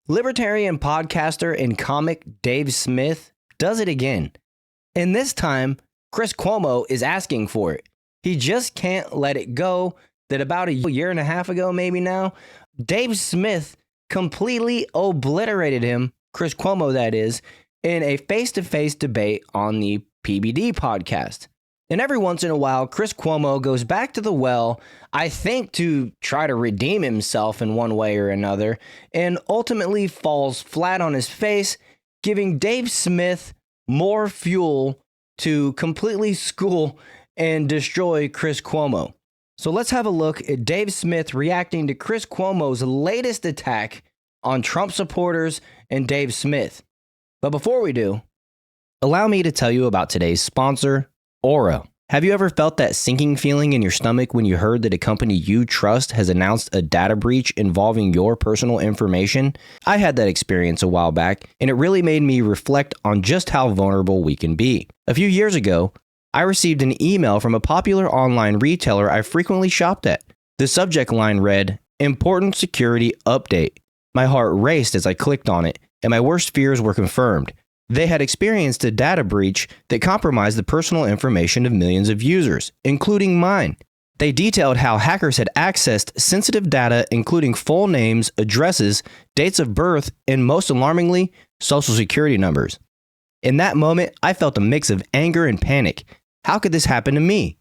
Libertarian podcaster and comic Dave Smith does it again. And this time, Chris Cuomo is asking for it. He just can't let it go that about a year and a half ago, maybe now, Dave Smith completely obliterated him, Chris Cuomo that is, in a face-to-face debate on the PBD podcast. And every once in a while, Chris Cuomo goes back to the well, I think to try to redeem himself in one way or another, and ultimately falls flat on his face, giving Dave Smith more fuel to completely school and destroy Chris Cuomo. So let's have a look at Dave Smith reacting to Chris Cuomo's latest attack on Trump supporters and Dave Smith. But before we do, allow me to tell you about today's sponsor, Aura. Have you ever felt that sinking feeling in your stomach when you heard that a company you trust has announced a data breach involving your personal information? I had that experience a while back, and it really made me reflect on just how vulnerable we can be. A few years ago, I received an email from a popular online retailer I frequently shopped at. The subject line read, "Important Security Update." My heart raced as I clicked on it, and my worst fears were confirmed. They had experienced a data breach that compromised the personal information of millions of users, including mine. They detailed how hackers had accessed sensitive data, including full names, addresses, dates of birth, and most alarmingly, social security numbers. In that moment, I felt a mix of anger and panic. How could this happen to me?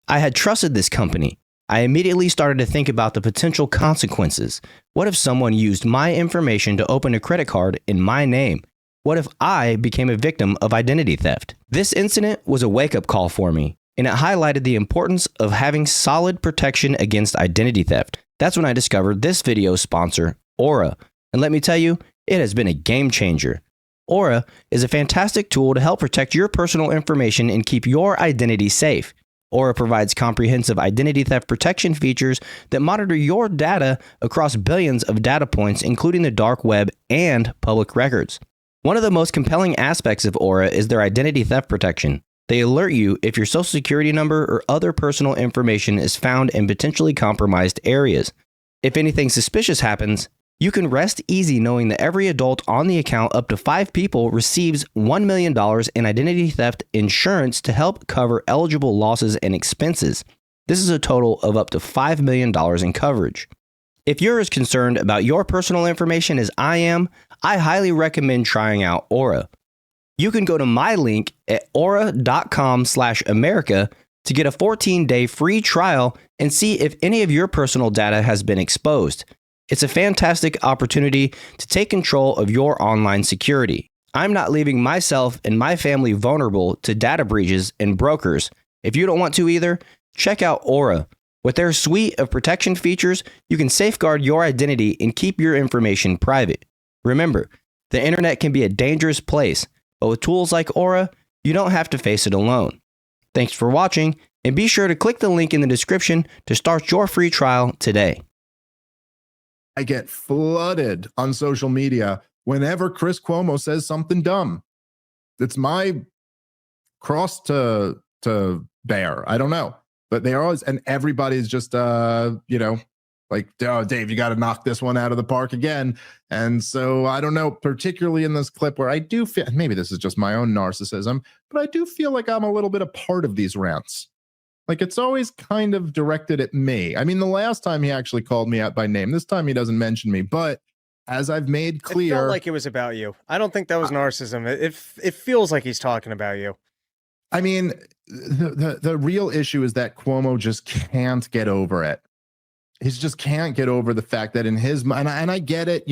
I had trusted this company. I immediately started to think about the potential consequences. What if someone used my information to open a credit card in my name? What if I became a victim of identity theft? This incident was a wake-up call for me, and it highlighted the importance of having solid protection against identity theft. That's when I discovered this video's sponsor, Aura. And let me tell you, it has been a game changer. Aura is a fantastic tool to help protect your personal information and keep your identity safe. Aura provides comprehensive identity theft protection features that monitor your data across billions of data points, including the dark web and public records. One of the most compelling aspects of Aura is their identity theft protection. They alert you if your social security number or other personal information is found in potentially compromised areas. If anything suspicious happens, you can rest easy knowing that every adult on the account up to 5 people receives $1 million in identity theft insurance to help cover eligible losses and expenses. This is a total of up to $5 million in coverage. If you're as concerned about your personal information as I am, I highly recommend trying out Aura. You can go to my link at aura.com/America to get a 14-day free trial and see if any of your personal data has been exposed. It's a fantastic opportunity to take control of your online security. I'm not leaving myself and my family vulnerable to data breaches and brokers. If you don't want to either, check out Aura. With their suite of protection features, you can safeguard your identity and keep your information private. Remember, the internet can be a dangerous place, but with tools like Aura, you don't have to face it alone. Thanks for watching, and be sure to click the link in the description to start your free trial today. I get flooded on social media whenever Chris Cuomo says something dumb. It's my cross to bear. I don't know. But they are always, and everybody's just, like, oh, Dave, you got to knock this one out of the park again. And so I don't know, particularly in this clip where I do feel, maybe this is just my own narcissism, but I do feel like I'm a little bit a part of these rants. Like, it's always kind of directed at me. I mean, the last time he actually called me out by name. This time he doesn't mention me, but as I've made clear, it felt like it was about you. I don't think that was narcissism. It feels like he's talking about you. I mean, the real issue is that Cuomo just can't get over it. He just can't get over the fact that in his mind, and I get it,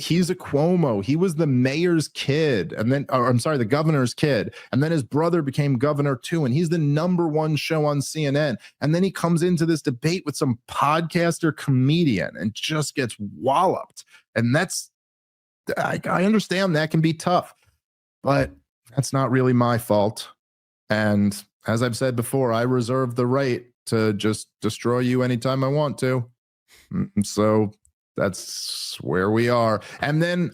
he's a Cuomo. He was the mayor's kid, and then, the governor's kid, and then his brother became governor too, and he's the #1 show on CNN. And then he comes into this debate with some podcaster comedian and just gets walloped. And I understand that can be tough, but that's not really my fault. And as I've said before, I reserve the right to just destroy you anytime I want to. So that's where we are. And then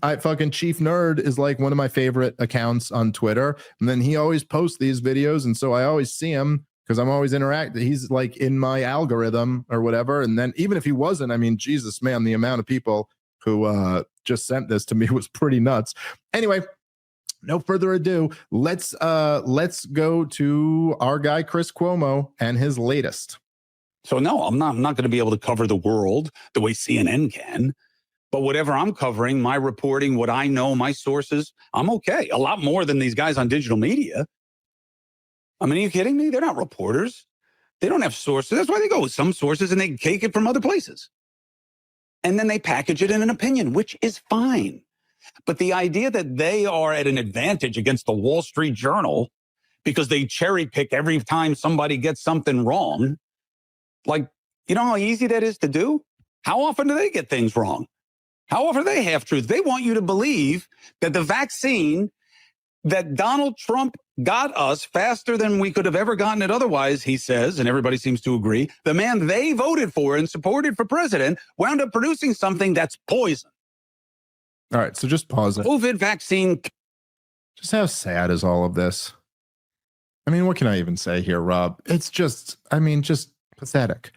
Chief Nerd is like one of my favorite accounts on Twitter. And then he always posts these videos. And so I always see him because I'm always interacting. He's like in my algorithm or whatever. And then even if he wasn't, I mean, Jesus, man, the amount of people who just sent this to me was pretty nuts. Anyway, no further ado, let's go to our guy Chris Cuomo and his latest. So no, I'm not going to be able to cover the world the way CNN can. But whatever I'm covering, my reporting, what I know, my sources, I'm okay. A lot more than these guys on digital media. I mean, are you kidding me? They're not reporters. They don't have sources. That's why they go with some sources and they take it from other places. And then they package it in an opinion, which is fine. But the idea that they are at an advantage against the Wall Street Journal because they cherry pick every time somebody gets something wrong, like, you know how easy that is to do? How often do they get things wrong? How often are they half-truths? They want you to believe that the vaccine that Donald Trump got us faster than we could have ever gotten it otherwise, he says, and everybody seems to agree, the man they voted for and supported for president wound up producing something that's poison. All right, so just pause it. COVID vaccine. Just how sad is all of this? I mean, what can I even say here, Rob? It's just, I mean, just pathetic.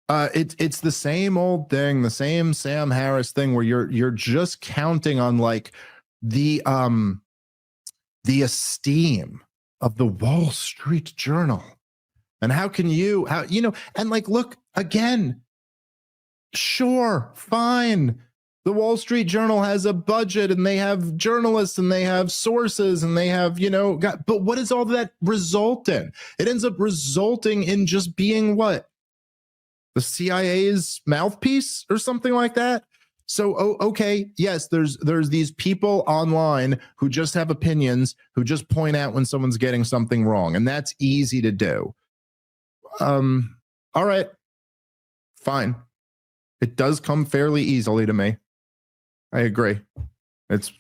It's the same old thing, the same Sam Harris thing where you're just counting on like the esteem of the Wall Street Journal. And how and like, look, again, sure, fine. The Wall Street Journal has a budget and they have journalists and they have sources and they have, but what does all that result in? It ends up resulting in just being what? The CIA's mouthpiece or something like that. So, okay, yes, there's these people online who just have opinions, who just point out when someone's getting something wrong, and that's easy to do. All right, fine. It does come fairly easily to me. I agree. It's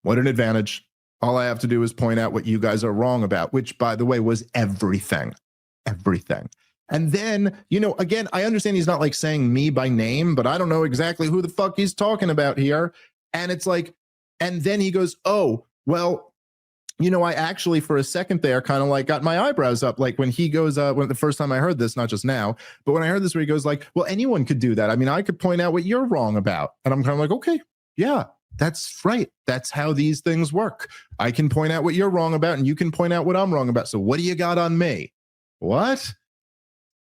what an advantage. All I have to do is point out what you guys are wrong about, which, by the way, was everything. Everything. And then, again, I understand he's not like saying me by name, but I don't know exactly who the fuck he's talking about here. And it's like, and then he goes, oh, well, I actually for a second there kind of like got my eyebrows up. Like when he goes, when the first time I heard this, not just now, but when I heard this where he goes like, well, anyone could do that. I mean, I could point out what you're wrong about. And I'm kind of like, okay, yeah, that's right. That's how these things work. I can point out what you're wrong about and you can point out what I'm wrong about. So what do you got on me? What?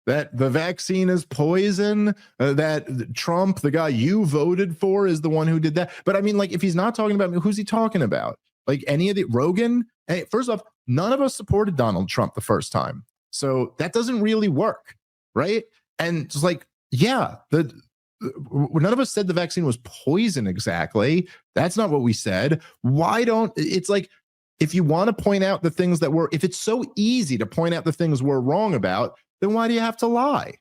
That the vaccine is poison, that Trump, the guy you voted for, is the one who did that. But I mean, like, if he's not talking about me, who's he talking about? Like any of the Rogan? Hey, first off, none of us supported Donald Trump the first time. So that doesn't really work, right? And it's like, yeah, none of us said the vaccine was poison exactly. That's not what we said. It's like, if you want to point out the things that if it's so easy to point out the things we're wrong about, then why do you have to lie?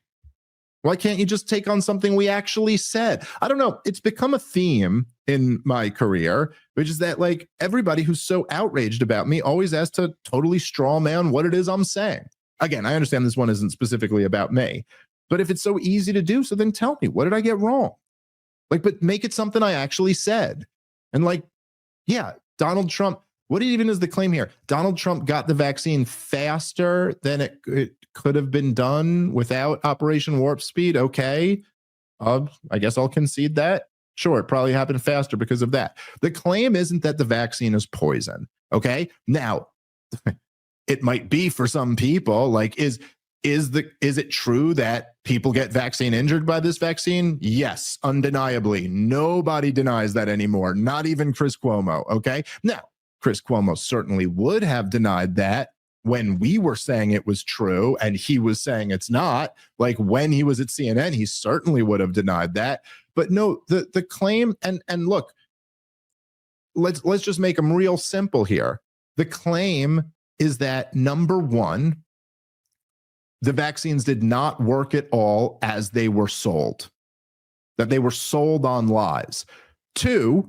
Why can't you just take on something we actually said? I don't know. It's become a theme in my career, which is that like everybody who's so outraged about me always has to totally straw man what it is I'm saying. Again, I understand this one isn't specifically about me, but if it's so easy to do, so then tell me, what did I get wrong? Like, but make it something I actually said. And like, yeah, Donald Trump, what even is the claim here? Donald Trump got the vaccine faster than it could have been done without Operation Warp Speed. Okay, I guess I'll concede that. Sure, it probably happened faster because of that. The claim isn't that the vaccine is poison. Okay, now it might be for some people. Like, is it true that people get vaccine injured by this vaccine? Yes, undeniably. Nobody denies that anymore. Not even Chris Cuomo. Okay, now Chris Cuomo certainly would have denied that when we were saying it was true and he was saying it's not. Like when he was at CNN, he certainly would have denied that. But no, the claim, and look, let's just make them real simple here. The claim is that, number one, the vaccines did not work at all as they were sold, that they were sold on lies. Two,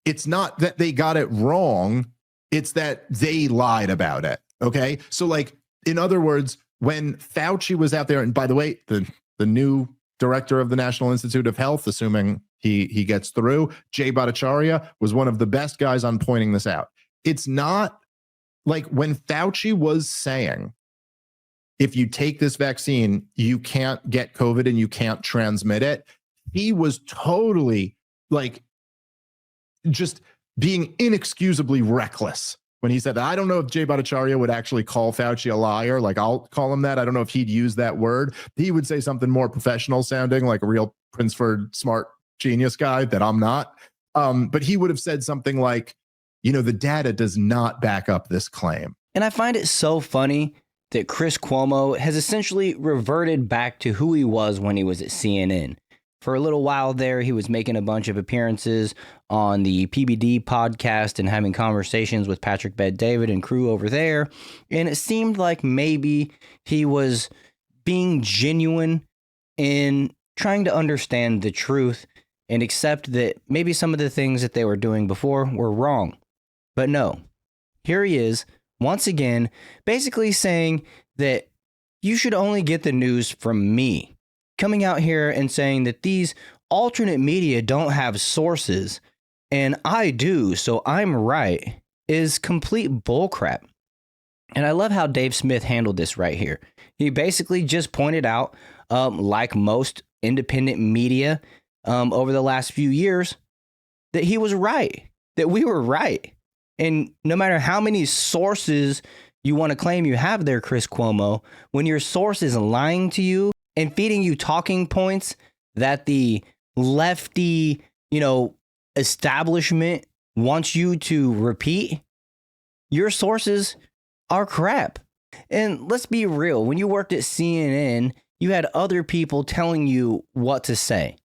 it's not that they got it wrong, it's that they lied about it. Okay. So like, in other words, when Fauci was out there, and by the way, the new director of the National Institute of Health, assuming he gets through, Jay Bhattacharya, was one of the best guys on pointing this out. It's not like when Fauci was saying, if you take this vaccine, you can't get COVID and you can't transmit it. he was totally like just being inexcusably reckless when he said that. I don't know if Jay Bhattacharya would actually call Fauci a liar. Like, I'll call him that. I don't know if he'd use that word. He would say something more professional sounding, like a real Princeford smart genius guy that I'm not. But he would have said something like, you know, the data does not back up this claim. And I find it so funny that Chris Cuomo has essentially reverted back to who he was when he was at CNN. For a little while there, he was making a bunch of appearances on the PBD podcast and having conversations with Patrick Bet-David and crew over there. And it seemed like maybe he was being genuine in trying to understand the truth and accept that maybe some of the things that they were doing before were wrong. But no, here he is, once again, basically saying that you should only get the news from me. Coming out here and saying that these alternate media don't have sources and I do, so I'm right, is complete bullcrap. And I love how Dave Smith handled this right here. He basically just pointed out, like most independent media over the last few years, that he was right, that we were right. And no matter how many sources you want to claim you have there, Chris Cuomo, when your source is lying to you and feeding you talking points that the lefty, establishment wants you to repeat, your sources are crap. And let's be real, when you worked at CNN, you had other people telling you what to say.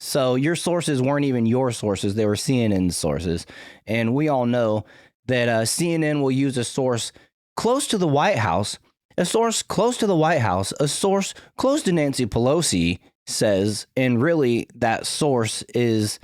So your sources weren't even your sources, they were CNN's sources. And we all know that CNN will use a source close to the White House. A source close to the White House, a source close to Nancy Pelosi says, and really that source is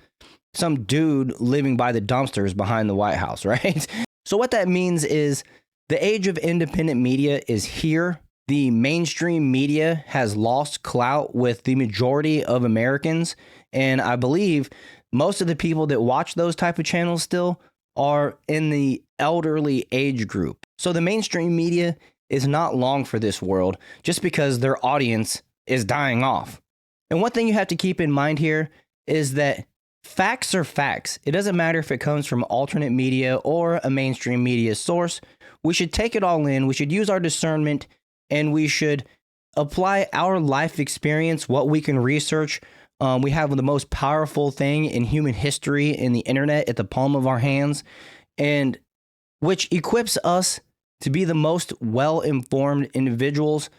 some dude living by the dumpsters behind the White House, right? So what that means is the age of independent media is here. The mainstream media has lost clout with the majority of Americans. And I believe most of the people that watch those type of channels still are in the elderly age group. So the mainstream media is not long for this world just because their audience is dying off. And one thing you have to keep in mind here is that facts are facts. It doesn't matter if it comes from alternate media or a mainstream media source. We should take it all in. We should use our discernment and we should apply our life experience, what we can research. We have the most powerful thing in human history in the internet at the palm of our hands, and which equips us to be the most well-informed individuals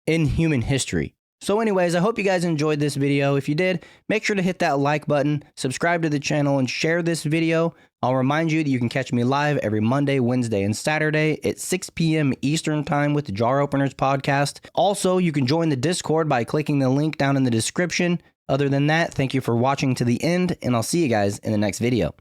in human history. So anyways, I hope you guys enjoyed this video. If you did, make sure to hit that like button, subscribe to the channel, and share this video. I'll remind you that you can catch me live every Monday, Wednesday, and Saturday at 6 p.m. Eastern Time with the Jar Openers podcast. Also, you can join the Discord by clicking the link down in the description. Other than that, thank you for watching to the end, and I'll see you guys in the next video.